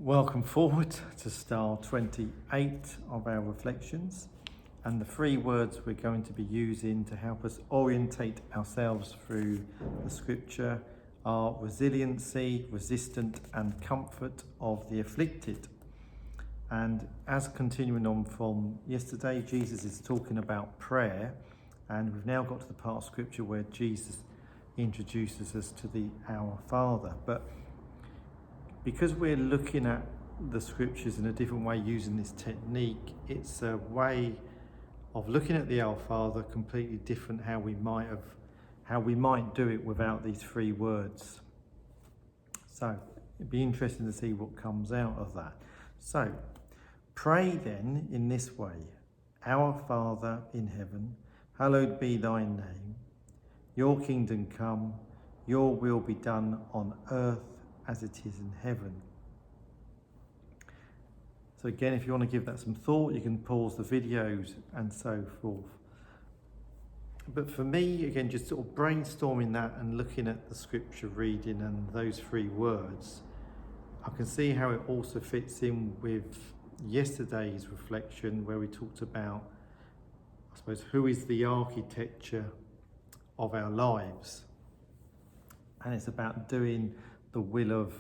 Welcome forward to style 28 of our reflections, and the three words we're going to be using to help us orientate ourselves through the scripture are resiliency, resistant and comfort of the afflicted. And as continuing on from yesterday, Jesus is talking about prayer, and we've now got to the part of scripture where Jesus introduces us to the Our Father. But because we're looking at the scriptures in a different way using this technique, it's a way of looking at the Our Father completely different how we might do it without these three words. So it'd be interesting to see what comes out of that. So pray then in this way: Our Father in heaven, hallowed be thy name. Your kingdom come, your will be done on earth as it is in heaven. So again, if you want to give that some thought, you can pause the videos and so forth. But for me, again, just sort of brainstorming that and looking at the scripture reading and those three words, I can see how it also fits in with yesterday's reflection where we talked about, I suppose, who is the architecture of our lives. And it's about doing the will of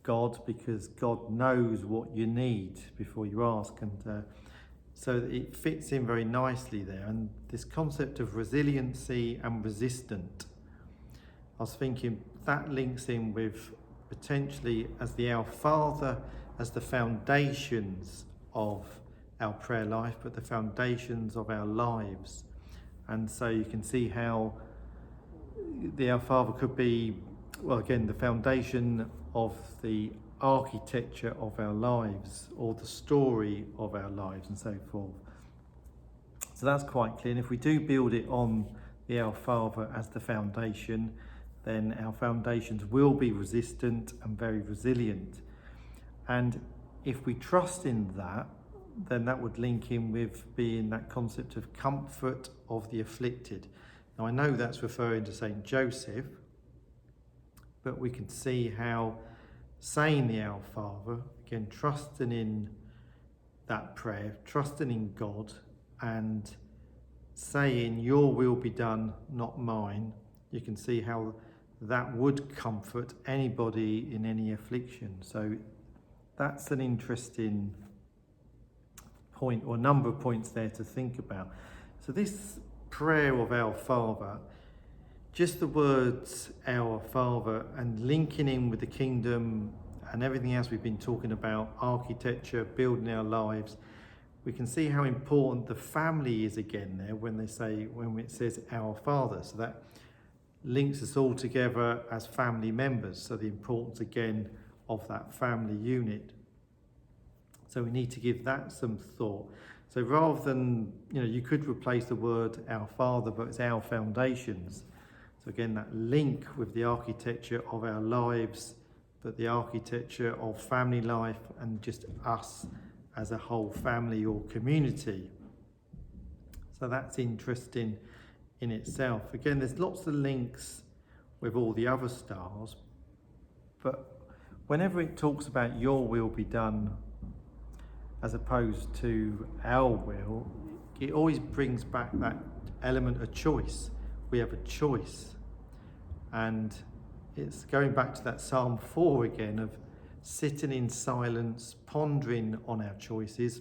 God, because God knows what you need before you ask, and so it fits in very nicely there. And this concept of resiliency and resistant, I was thinking that links in with potentially as the Our Father as the foundations of our prayer life, but the foundations of our lives. And so you can see how the Our Father could be, well, again, the foundation of the architecture of our lives, or the story of our lives, and so forth. So that's quite clear. And if we do build it on the Our Father as the foundation, then our foundations will be resistant and very resilient. And if we trust in that, then that would link in with being that concept of comfort of the afflicted. Now, I know that's referring to Saint Joseph, but we can see how saying the Our Father, again, trusting in that prayer, trusting in God, and saying, your will be done, not mine, you can see how that would comfort anybody in any affliction. So that's an interesting point, or a number of points there to think about. So this prayer of Our Father, just the words Our Father and linking in with the kingdom and everything else we've been talking about, architecture, building our lives, we can see how important the family is again there when it says Our Father. So that links us all together as family members. So the importance again of that family unit. So we need to give that some thought. So rather than, you could replace the word Our Father, but it's our foundations. So again, that link with the architecture of our lives, but the architecture of family life and just us as a whole family or community. So that's interesting in itself. Again, there's lots of links with all the other stars, but whenever it talks about your will be done as opposed to our will, it always brings back that element of choice. We have a choice, and it's going back to that Psalm 4 again of sitting in silence, pondering on our choices,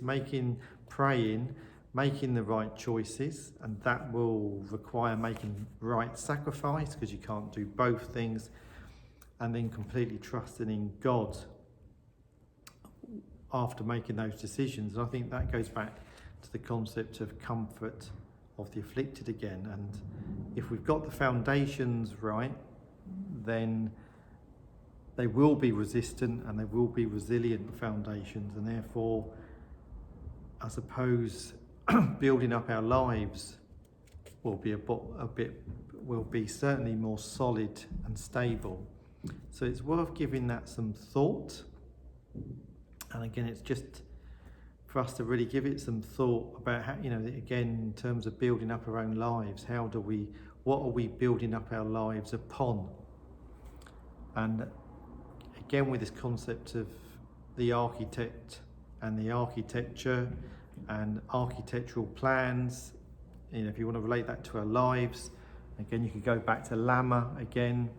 praying, making the right choices, and that will require making right sacrifice, because you can't do both things, and then completely trusting in God after making those decisions. And I think that goes back to the concept of comfort of the afflicted again. And if we've got the foundations right, then they will be resistant and they will be resilient foundations, and therefore, I suppose, building up our lives will be certainly more solid and stable. So it's worth giving that some thought. And again, it's just for us to really give it some thought about how, again, in terms of building up our own lives, what are we building up our lives upon? And again, with this concept of the architect and the architecture and architectural plans, if you want to relate that to our lives, again, you could go back to Lama again,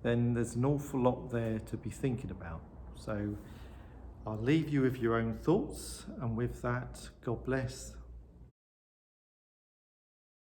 then there's an awful lot there to be thinking about. So I'll leave you with your own thoughts, and with that, God bless.